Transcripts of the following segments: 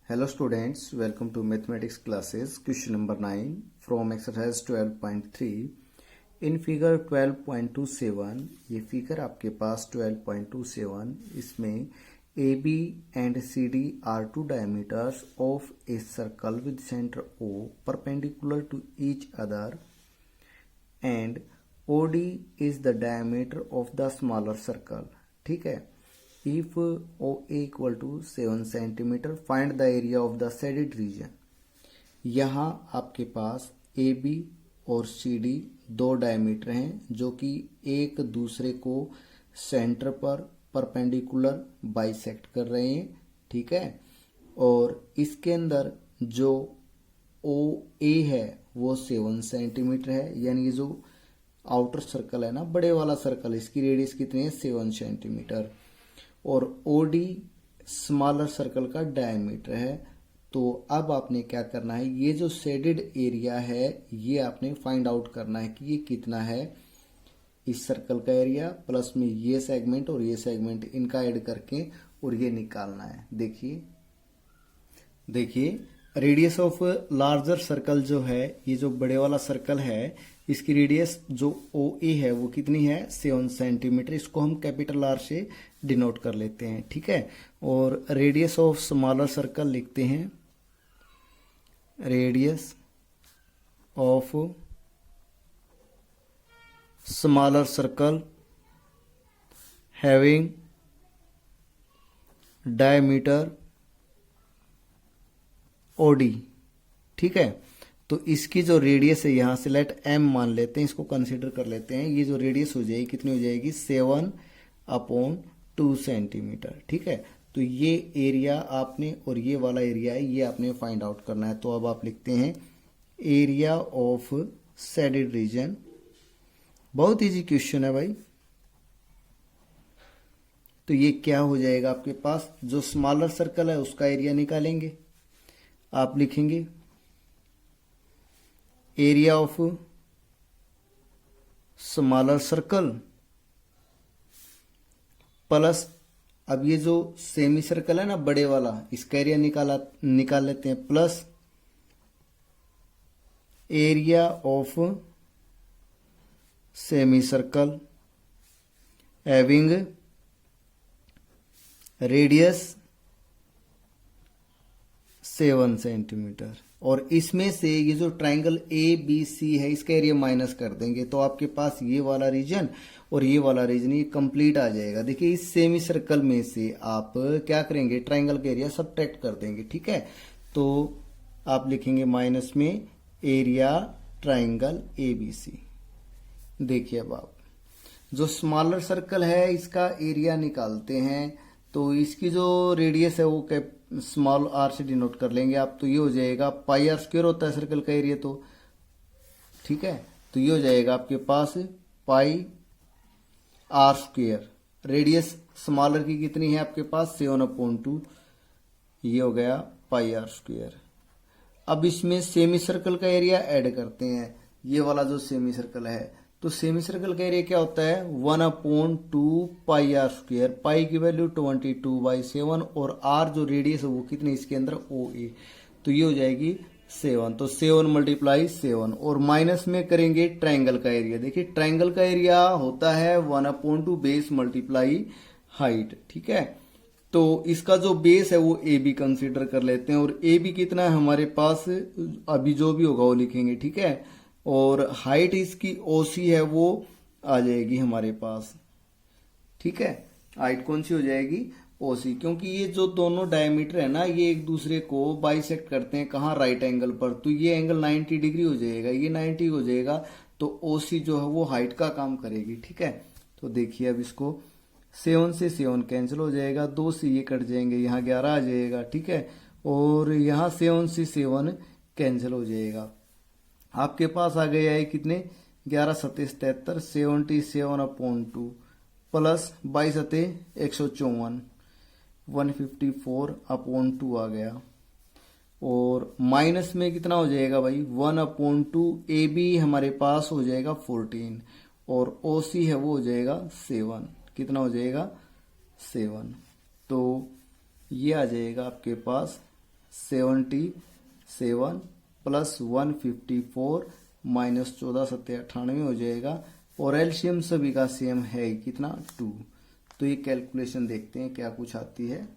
Hello students, welcome to mathematics classes. Question number 9 from exercise 12.3. In figure 12.27, ये figure आपके पास 12.27, इसमें AB and CD are two diameters of a circle with center O perpendicular to each other and OD is the diameter of the smaller circle. ठीक है. If OA equal to 7 centimeter, find the area of the shaded region. यहाँ आपके पास AB और CD दो diameter हैं जो कि एक दूसरे को सेंटर पर परपेंडिकुलर बाइसेक्ट कर रहे हैं. ठीक है. और इसके अंदर जो OA है वो 7 सेंटीमीटर है, यानी ये जो आउटर सर्कल है ना, बड़े वाला सर्कल, इसकी रेडियस कितनी है 7 सेंटीमीटर. और OD स्मॉलर सर्कल का डायमीटर है. तो अब आपने क्या करना है, ये जो शेडेड एरिया है ये आपने फाइंड आउट करना है कि ये कितना है. इस सर्कल का एरिया प्लस में ये सेगमेंट और ये सेगमेंट, इनका ऐड करके और ये निकालना है. देखिए रेडियस ऑफ लार्जर सर्कल जो है, ये जो बड़े वाला सर्कल है, इसकी रेडियस जो OA है वो कितनी है 7 सेंटीमीटर. इसको हम कैपिटल R से डिनोट कर लेते हैं. ठीक है. और रेडियस ऑफ स्मॉलर सर्कल लिखते हैं, radius of smaller circle having diameter OD. ठीक है. तो इसकी जो रेडियस है यहां से लेट M मान लेते हैं, इसको कंसीडर कर लेते हैं. ये जो रेडियस हो जाएगी कितनी हो जाएगी 7/2 सेंटीमीटर. ठीक है. तो ये एरिया आपने, और ये वाला एरिया है, ये आपने फाइंड आउट करना है. तो अब आप लिखते हैं एरिया ऑफ शेडेड रीजन. बहुत इजी क्वेश्चन है भाई. तो ये क्या हो जाएगा आपके पास, जो स्मॉलर सर्कल है उसका एरिया निकालेंगे. आप लिखेंगे area of smaller circle plus, अब ये जो सेमी सर्कल है ना बड़े वाला, इसका एरिया निकाल लेते हैं, plus area of semi circle having radius 7 centimetre. और इसमें से ये जो ट्रायंगल ABC है इसका एरिया माइनस कर देंगे, तो आपके पास ये वाला रीजन और ये वाला रीजन ये कंप्लीट आ जाएगा. देखिए इस सेमी सर्कल में से आप क्या करेंगे, ट्रायंगल का एरिया सब्ट्रैक्ट कर देंगे. ठीक है. तो आप लिखेंगे माइनस में एरिया ट्रायंगल ABC. देखिए अब आप जो स्मॉलर सर्कल है इसका एरिया निकालते हैं. तो इसकी जो रेडियस है वो स्मॉल r से डिनोट कर लेंगे आप. तो ये हो जाएगा πr² होता है सर्कल का एरिया. तो ठीक है. तो ये हो जाएगा आपके पास πr². रेडियस स्मॉलर की कितनी है आपके पास 7/2. ये हो गया πr². अब इसमें सेमी सर्कल का एरिया ऐड करते हैं, ये वाला जो सेमी सर्कल है. तो सेमी सर्कल का एरिया क्या होता है 1/2 πr². पाई की वैल्यू 22/7 और r जो रेडियस है वो कितनी इसके अंदर OA. तो ये हो जाएगी 7. तो 7 × 7 और माइनस में करेंगे ट्रायंगल का एरिया. देखिए ट्रायंगल का एरिया होता है 1/2 बेस मल्टीप्लाई हाइट. ठीक है. तो इसका जो बेस है वो AB कंसीडर कर लेते हैं. और AB कितना है हमारे पास, अभी जो भी होगा वो लिखेंगे. ठीक है. और हाइट इसकी OC है वो आ जाएगी हमारे पास. ठीक है. हाइट कौन सी हो जाएगी OC, क्योंकि ये जो दोनों डायमीटर है ना ये एक दूसरे को बाइसेक्ट करते हैं. कहाँ, राइट एंगल पर. तो ये एंगल 90 डिग्री हो जाएगा, ये 90 हो जाएगा. तो OC जो है वो हाइट का काम करेगी. ठीक है. तो देखिए अब इसको 7 से 7 कैंसिल हो जाएगा, 2 से ये कट जाएंगे, यहाँ 11 आ जाएगा. ठीक है. और यहाँ 7 से 7 कैंसिल हो जाएगा. आपके पास आ गया है कितने 11 7 77 77/2 प्लस 22 154 154/2 आ गया. और माइनस में कितना हो जाएगा भाई 1/2. AB हमारे पास हो जाएगा 14 और OC है वो हो जाएगा 7. कितना हो जाएगा 7. तो ये आ जाएगा आपके पास 77 प्लस 154 माइनस 14 सत्ते 98 हो जाएगा। और एलसीएम सभी का सेम है कितना 2। तो ये कैलकुलेशन देखते हैं क्या कुछ आती है।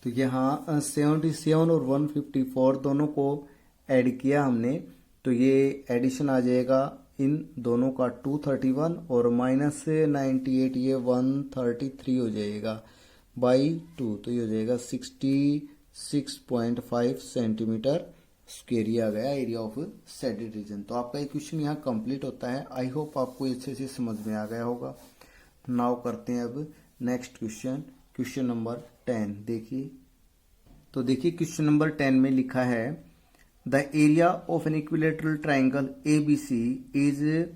तो यहाँ 77 और 154 दोनों को ऐड किया हमने, तो ये एडिशन आ जाएगा इन दोनों का 231 और माइनस 98 ये 133 हो जाएगा बाई 2। तो ये हो जाएगा 66.5 सेंटीमीटर स्क्वायर। ये आ गया एरिया ऑफ शेडेड रीजन। तो आपका ये क्वेश्चन यहाँ कंप्लीट होता है। आई होप आपको अच्छे से समझ में आ गया होगा। नाउ करते हैं अब नेक्स्ट क्वेश्चन, क्वेश्चन नंबर 10। देखिए, तो देखिए क्वेश्चन नंबर 10 में लिखा है the area of an equilateral triangle ABC is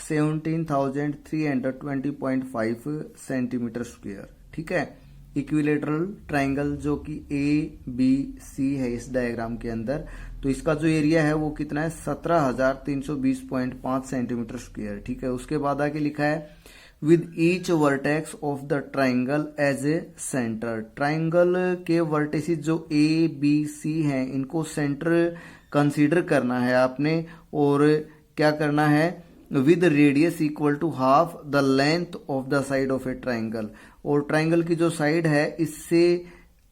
17,320.5 centimetre square. ठीक है, इक्विलेटरल ट्राइंगल जो कि ABC है इस डायग्राम के अंदर, तो इसका जो एरिया है वो कितना है 17,320.5 सेंटीमीटर स्क्वायर। ठीक है, उसके बाद आगे लिखा है with each vertex of the triangle as a centre. Triangle के वर्टेसिस जो ABC हैं इनको सेंटर कंसीडर करना है आपने, और क्या करना है with radius equal to half the length of the side of a triangle. और ट्राइंगल की जो साइड है इससे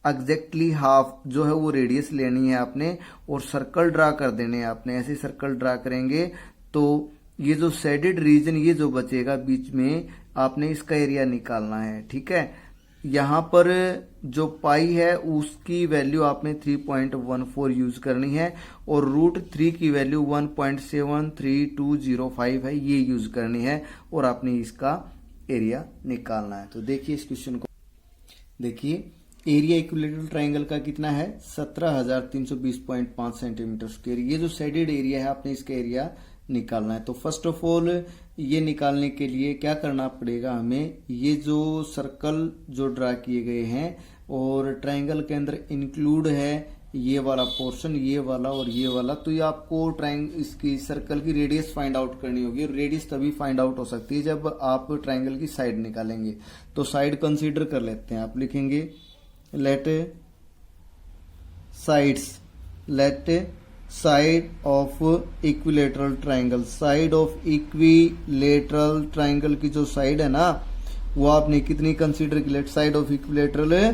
एग्जैक्टली हाफ जो है वो रेडियस लेनी है आपने, और सर्कल ड्रा कर देने हैं आपने। ऐसे सर्कल ड्रा करेंगे तो ये जो शेडेड रीजन ये जो बचेगा बीच में, आपने इसका एरिया निकालना है। ठीक है, यहाँ पर जो पाई है उसकी वैल्यू आपने 3.14 यूज करनी है, और √3 की वैल्यू 1.73205 है, ये यूज करनी है, और आपने इसका एरिया निकालना है। तो देखिए इस क्वेश्चन को देखिए, एरिया इक्विलेटरल ट्राइंगल का कितना है 17,320.5 सेंटीमीटर स्क्वायर। ये जो शेडेड एरिया है आपने इसका एरिया निकालना है। तो फर्स्ट ऑफ ऑल ये निकालने के लिए क्या करना पड़ेगा हमें, ये जो सर्कल जो ड्रा किए गए हैं और ट्राइंगल के अंदर इंक्लूड है ये वाला पोर्शन, ये वाला और ये वाला, तो ये आपको इसकी सर्कल की रेडियस फाइंड आउट करनी होगी। और रेडियस तभी फाइंड आउट हो सकती है जब आप ट्राइंगल की साइड निकालेंगे। तो साइड कंसीडर कर लेते हैं। आप लिखेंगे let side of equilateral triangle. Side of equilateral triangle की जो साइड है ना वो आपने कितनी कंसीडर की, let side of equilateral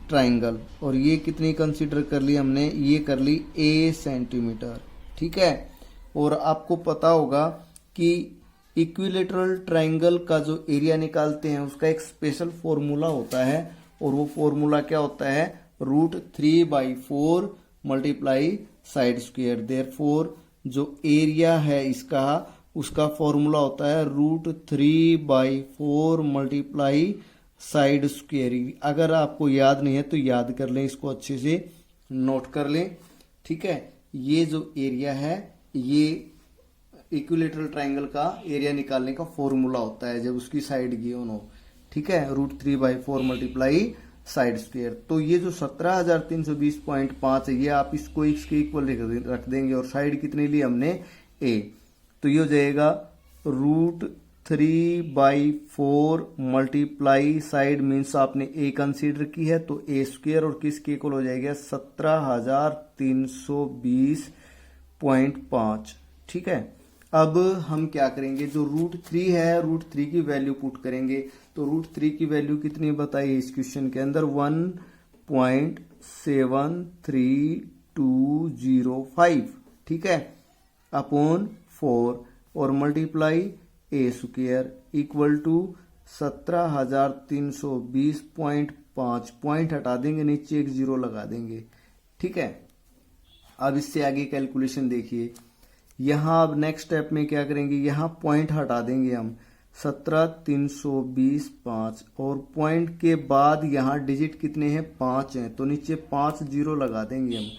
triangle, और ये कितनी कंसीडर कर ली हमने, ये कर ली A सेंटीमीटर। ठीक है, और आपको पता होगा कि इक्विलेटरल ट्राइंगल का जो एरिया निकालते हैं उसका एक स्पेशल फॉर्मूला होता है, और वो फॉर्मूला क्या होता है √3/4 मल्टीप्लाई साइड स्क्वायर। देयरफॉर जो एरिया है इसका उसका फॉर्मूला होता है √3/4 मल्टीप्लाई साइड स्क्वायर। अगर आपको याद नहीं है तो याद कर लें, इसको अच्छे से नोट कर लें। ठीक है, ये जो एरिया है ये इक्विलेटरल ट्राइंगल का एरिया निकालने का फॉर्मूला होता है जब उसकी साइड गिवन हो। ठीक है, √3/4 मल्टीप्लाई साइड स्क्वायर। तो ये जो 17,320.5 है ये आप इसको इसके इक्वल रख देंगे, और साइड कितनी ली हमने A, तो ये हो जाएगा √3/4 मल्टीप्लाई साइड मीन्स आपने A कंसीडर की है तो A स्क्वायर, और किसके इक्वल हो जाएगा 17,320.5। ठीक है, अब हम क्या करेंगे, जो √3 है √3 की वैल्यू पुट करेंगे। तो √3 की वैल्यू कितनी बताई इस क्वेश्चन के अंदर 1.73205। ठीक है, अपॉन 4 और multiply A square equal to 17,320.5। Point हटा देंगे, नीचे एक 0 लगा देंगे। ठीक है, अब इससे आगे कैलकुलेशन देखिए। यहां अब नेक्स्ट स्टेप में क्या करेंगे, यहां पॉइंट हटा देंगे हम 17,320.5, और पॉइंट के बाद यहां डिजिट कितने हैं 5 हैं, तो नीचे 5 0 लगा देंगे हम,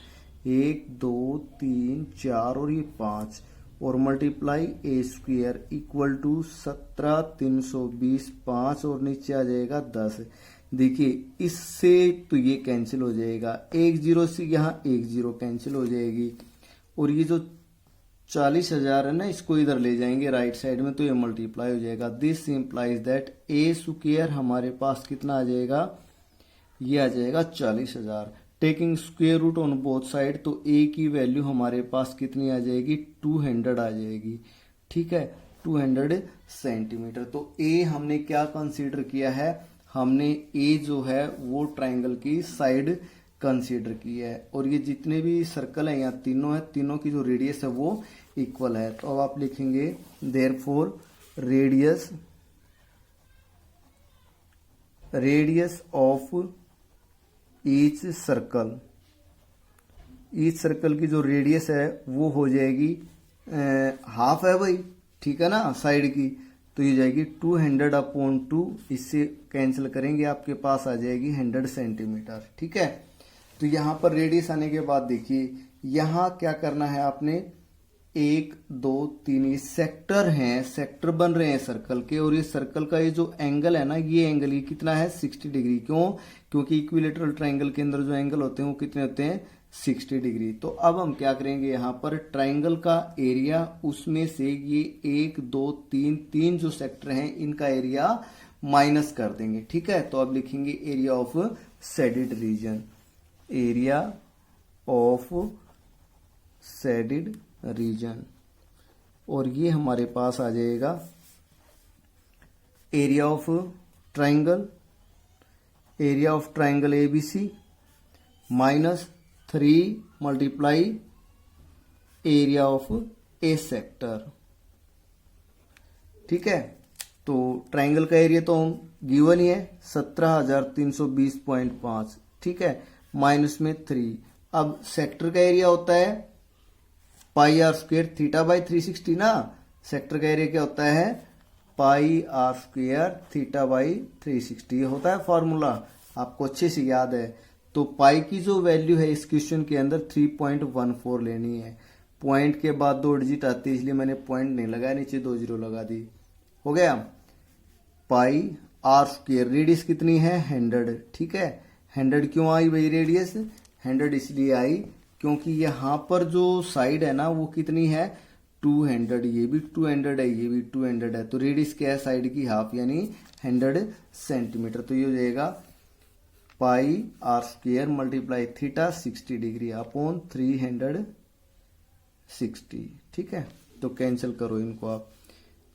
1 2 3 4 और ये 5, और multiply A square equal to 17,320.5 और नीचे आ जाएगा 10। देखिए इससे तो ये कैंसिल हो जाएगा, 1 0 से यहाँ 1 0 कैंसिल हो जाएगी, और ये जो 40,000 है ना इसको इधर ले जाएंगे राइट साइड में तो ये मल्टीप्लाई हो जाएगा। This implies that A square हमारे पास कितना आ जाएगा, ये आ जाएगा 40,000। Taking square root on both side, तो ए की वैल्यू हमारे पास कितनी आ जाएगी, 200 आ जाएगी। ठीक है, 200 सेंटीमीटर। तो ए हमने क्या कंसीडर किया है, हमने ए जो है वो ट्राइंगल की साइड कंसीडर की है, और ये जितने भी सर्कल है यहाँ तीनों है, तीनों की जो रेडियस है वो इक्वल है। तो अब आप लिखेंगे therefore radius of each circle की जो रेडियस है वो हो जाएगी हाफ है भाई, ठीक है ना, साइड की, तो ये जाएगी 200/2, इससे कैंसिल करेंगे आपके पास आ जाएगी 100 सेंटीमीटर। ठीक है, तो यहाँ पर रेडियस आने के बाद देखिए यहाँ क्या करना है आपने, 1 2 3 ये सेक्टर हैं, सेक्टर बन रहे हैं सर्कल के, और ये सर्कल का ये जो एंगल है ना, ये एंगल ये कितना है, 60 डिग्री। क्यों, क्योंकि इक्विलेटरल ट्राइंगल के अंदर जो एंगल होते हैं वो कितने होते हैं, 60 डिग्री। तो अब हम क्या करेंगे, यहाँ पर ट्राइंगल का एरिया, उसमें से ये 1 2 3 जो सेक्टर हैं इनका एरिया माइनस कर देंगे। ठीक है, तो अब लिखेंगे area of shaded region, area of shaded reason, और ये हमारे पास आ जाएगा area of triangle ABC -3 multiply area of A sector. ठीक है, तो ट्राइंगल का एरिया तो गिवन ही है 17,320.5। ठीक है, माइनस में 3। अब सेक्टर का एरिया होता है πr² θ/360 ना, सेक्टर का एरिया क्या होता है, πr² θ/360, ये होता है फॉर्मूला, आपको अच्छे से याद है। तो पाई की जो वैल्यू है इस क्वेश्चन के अंदर 3.14 लेनी है। पॉइंट के बाद 2 डिजिट आती है, इसलिए मैंने पॉइंट नहीं लगाया, नीचे 2 जीरो लगा दी, हो गया। πr², रेडियस कितनी है, 100। ठीक है, 100 क्यों आई भाई रेडियस, 100 इसलिए आई क्योंकि यहाँ पर जो साइड है ना वो कितनी है, 200, ये भी 200 है, ये भी 200 है, तो रेडियस क्या है, साइड की हाफ, यानी 100 सेंटीमीटर। तो ये हो जाएगा πr² multiply theta 60 degree upon 360। ठीक है, तो कैंसिल करो इनको आप,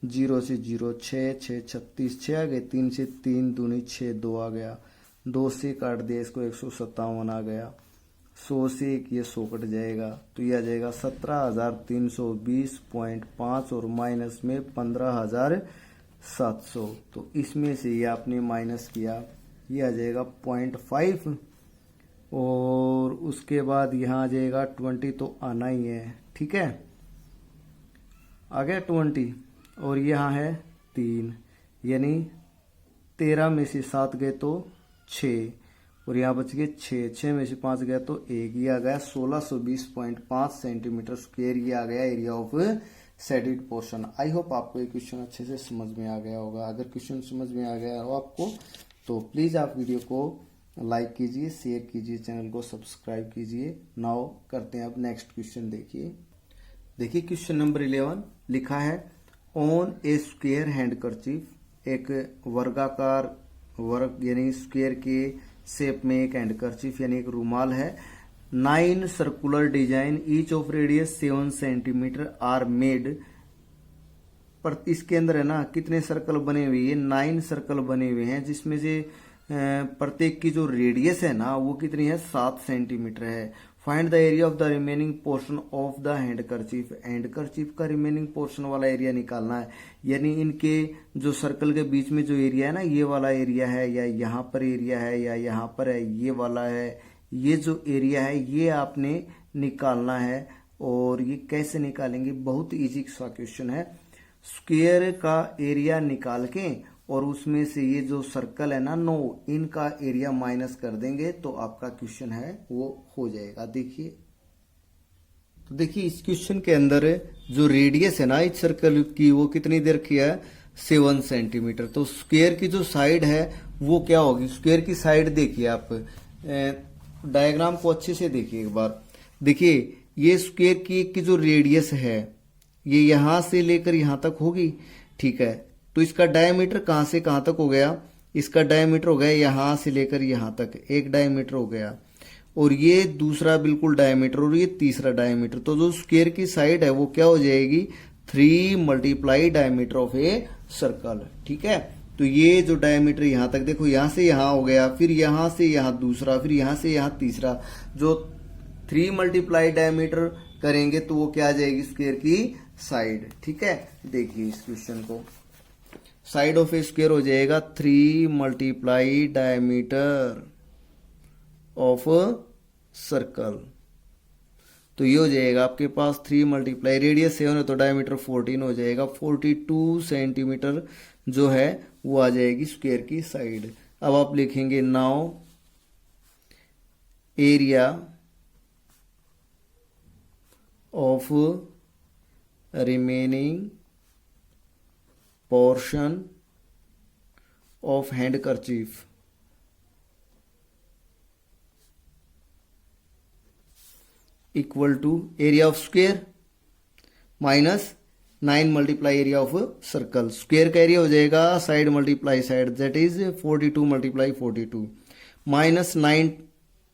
0 से 0 6 6 36 6 आ गए, 3 से 3 दूनी 6 2 आ गया, 2 से काट दिया इसको 157 आ गया, 100 से एक ये 100 कट जाएगा, तो ये आ जाएगा 17,320.5 और माइनस में 15,700। तो इसमें से ये आपने माइनस किया, ये आ जाएगा 0.5, और उसके बाद यहाँ आ जाएगा 20, तो आना ही है। ठीक है, आ गया 20, और यहाँ है 3, यानी 13 में से 7 गए तो 6, और यहाँ बच गए 6 में से 5 गया तो 1, ये आ गया 1620.5 सेंटीमीटर स्क्वायर, ये आ गया area of shaded portion. I hope आपको ये क्वेश्चन अच्छे से समझ में आ गया होगा। अगर क्वेश्चन समझ में आ गया हो आपको, तो प्लीज़ आप वीडियो को लाइक कीजिए, शेयर कीजिए, चैनल को सब्सक्राइब कीजिए। नाउ करते हैं अब नेक्स्ट क्वेश्चन। देखिए क्वेश्चन नंबर 11 लिखा है, ऑन ए स्क्वायर हैंडकरचीफ, एक वर्गाकार वर्ग यानी स्क्वायर के शेप में एक हैंडकरचीफ यानी एक रुमाल है, 9 circular design each of radius 7 centimetre are made, पर इसके अंदर है ना कितने सर्कल बने हुए हैं, 9 सर्कल बने हुए हैं, जिसमें से प्रत्येक की जो रेडियस है ना वो कितनी है, 7 सेंटीमीटर है। Find the area of the remaining portion of the handkerchief, handkerchief का रिमेनिंग पोर्शन वाला एरिया निकालना है, यानी इनके जो सर्कल के बीच में जो एरिया है ना, ये वाला एरिया है, या यहाँ पर एरिया है, या यहाँ पर है, ये वाला है, ये जो एरिया है ये आपने निकालना है। और ये कैसे निकालेंगे, बहुत इजी सा क्वेश्चन है। स्क्वायर का एरिया निकाल के और उसमें से ये जो सर्कल है ना 9, इनका एरिया माइनस कर देंगे तो आपका क्वेश्चन है वो हो जाएगा। देखिए, तो देखिए इस क्वेश्चन के अंदर जो रेडियस है ना इस सर्कल की वो कितनी देर की है, 7 सेंटीमीटर। तो स्क्वायर की जो साइड है वो क्या होगी, स्क्वायर की साइड देखिए आप, डायग्राम को अच्छे से देखिए एक बार। देखिए ये स्क्वायर की जो रेडियस है ये यहां से लेकर यहां तक होगी, ठीक है। तो इसका डायमीटर कहां से कहां तक हो गया, इसका डायमीटर हो गया यहां से लेकर यहां तक, एक डायमीटर हो गया। और ये दूसरा बिल्कुल डायमीटर और ये तीसरा डायमीटर। तो जो स्क्वायर की साइड है वो क्या हो जाएगी, 3 multiply diameter of a circle. ठीक है, तो ये जो डायमीटर यहां तक देखो, यहां से यहां हो गया, फिर यहां से यहां दूसरा, फिर यहां से यहां तीसरा, जो 3 मल्टीप्लाई डायमीटर करेंगे तो वो क्या आ जाएगी, स्क्वायर की साइड। ठीक है, देखिए इस क्वेश्चन को, साइड ऑफ ए स्क्वायर हो जाएगा 3 मल्टीप्लाई डायमीटर ऑफ सर्कल। तो ये हो जाएगा आपके पास 3 मल्टीप्लाई, रेडियस 7 है तो डायमीटर 14 हो जाएगा, 42 सेंटीमीटर जो है वो आ जाएगी स्क्वायर की साइड। अब आप लिखेंगे now area of remaining portion of handkerchief equal to area of square minus 9 multiply area of circle. Square का एरिया हो जाएगा side multiply side, that is 42 multiply 42 minus 9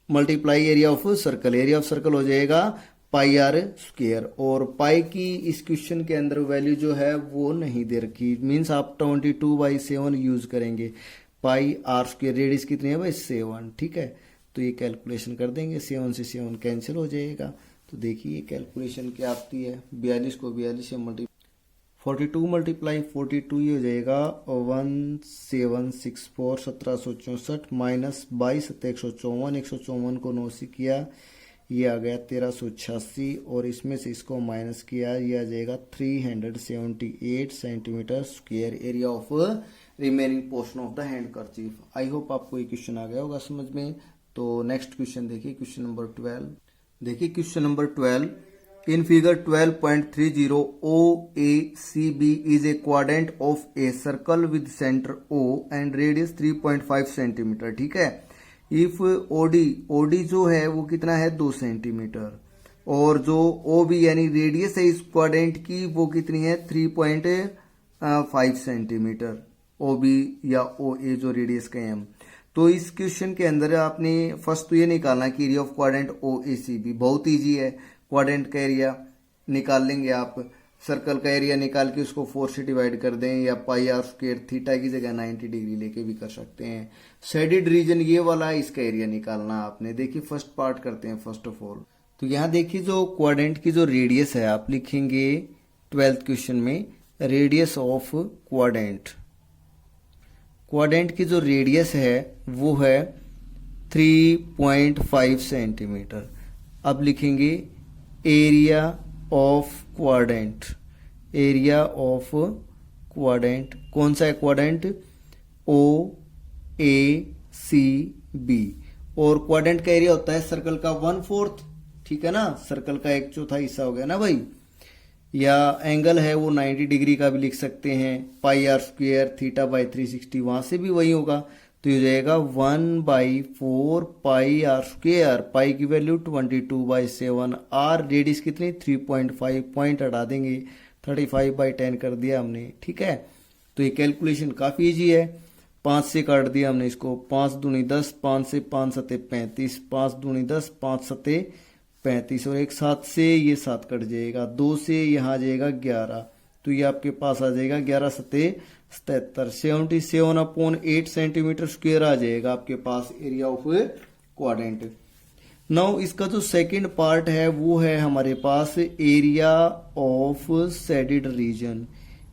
multiply area of circle. Area of circle हो जाएगा पाई are square, और पाई की इस question के अंदर वैल्यू जो है वो नहीं दे रखी, मीन्स आप 22/7 यूज करेंगे। पाई आर स्क्वायर रेडियस कितनी है भाई, 7। ठीक है, तो ये कैलकुलेशन कर देंगे, 7 से 7 कैंसिल हो जाएगा। तो देखिए कैलकुलेशन क्या आती है, 42 को 42 से 42 मल्टीप्लाई 42 ये हो जाएगा 1764 1764 माइनस 22 154, 154 को 9 से किया ये आ गया 1386, और इसमें से इसको माइनस किया ये आ जाएगा 378 centimetre square area of remaining portion of the handkerchief. I hope आपको ये क्वेश्चन आ गया होगा समझ में। तो नेक्स्ट क्वेश्चन देखिए, क्वेश्चन नंबर 12। देखिए question number 12, in figure 12.30 OACB is a quadrant of a circle with centre O and radius 3.5 centimetre. ठीक है, इफ OD जो है वो कितना है 2 सेंटीमीटर, और जो OB यानी रेडियस है इस क्वाड्रेंट की वो कितनी है 3.5 सेंटीमीटर, OB या OA जो रेडियस का है। तो इस क्वेश्चन के अंदर आपने फर्स्ट तो ये निकालना कि एरिया ऑफ क्वाड्रेंट OACB, बहुत इजी है, क्वाड्रेंट का एरिया निकाल लेंगे आप, सर्कल का एरिया निकाल के उसको 4 से डिवाइड कर दें, या पाई आर स्क्वायर थीटा की जगह 90 डिग्री लेके भी कर सकते हैं। शेडेड रीजन ये वाला है, इसका एरिया निकालना आपने। देखिए फर्स्ट पार्ट करते हैं फर्स्ट ऑफ ऑल। तो यहाँ देखिए जो क्वाड्रेंट की जो रेडियस है आप लिखेंगे 12th क्वेश्चन में रेडियस ऑफ क्वाड्रेंट। क्वाड्रेंट की जो रेडियस है वो है 3.5 सेंटीमीटर। अब लिखेंगे area of quadrant, area of quadrant कौन सा है, क्वाड्रेंट OACB, और क्वाड्रेंट का एरिया होता है सर्कल का 1/4। ठीक है ना, सर्कल का 1/4 हिस्सा हो गया ना भाई, या एंगल है वो 90 डिग्री का भी लिख सकते हैं, पाई आर स्क्वायर थीटा बाई 360 वहां से भी वही होगा। तो ये हो जाएगा 1/4 पाई आर स्क्वायर, पाई की वैल्यू 22/7, आर रेडियस कितनी 3.5, पॉइंट हटा देंगे 35/10 कर दिया हमने। ठीक है, तो ये कैलकुलेशन काफी इजी है, 5 से काट दिया हमने इसको, 5 दूनी 10, 5 से 5 सते 35, 5 दूनी 10, 5 सते 35, और एक 7 से ये 7 कट जाएगा, 2 से यहाँ आ जाएगा 11, तो ये आपके पास आ जाएगा 11 सते 77, 77/8 सेंटीमीटर स्क्वायर आ जाएगा आपके पास एरिया ऑफ क्वाड्रेंट। नाउ इसका जो सेकंड पार्ट है वो है हमारे पास area of shaded region.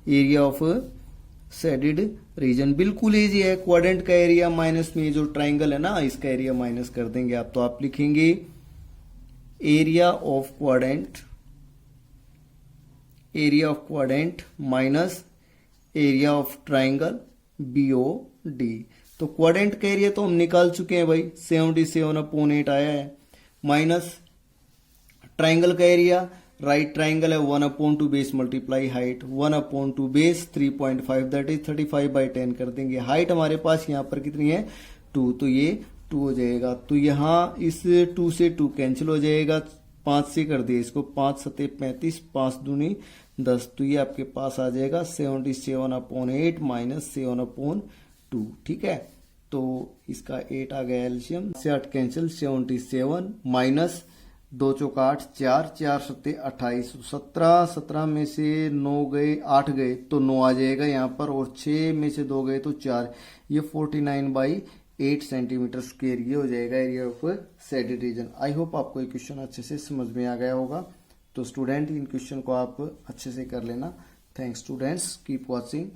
Area of shaded region बिल्कुल इजी है, क्वाड्रेंट का एरिया माइनस में जो ट्राइंगल है ना इसका एरिया माइनस कर देंगे आप, तो आप लिखेंगे area of quadrant, area of quadrant minus area of triangle BOD। तो क्वाड्रेंट का एरिया तो हम निकाल चुके हैं भाई, 77/8 आया है, माइनस ट्राइंगल का एरिया, राइट ट्राइंगल है 1/2 base multiply height, 1/2 base 3.5 that is 35/10 कर देंगे। हाइट हमारे पास यहाँ पर कितनी है 2, तो ये 2 हो जाएगा, तो यहाँ इस 2 से 2 कैंसिल हो जाएगा, 5 से कर दिए इसको, 5 सते 35, 5 दूनी 10, तो ये आपके पास आ जाएगा 77/8 माइनस 7/2। ठीक है, तो इसका 8 आ गया एल्शियम से 8 कैंसिल 77 माइनस 2 चौका 8 4 4 सत्ते 28 17 17 में से 9 गए 8 गए तो 9 आ जाएगा यहाँ पर और 6 में से 2 गए तो 4 ये 49/8 सेंटीमीटर स्क्वायर ये हो जाएगा area of shaded reason. I hope आपको ये क्वेश्चन अच्छे से समझ में आ गया होगा। तो स्टूडेंट इन क्वेश्चन को आप अच्छे से कर लेना। Thanks students, keep watching.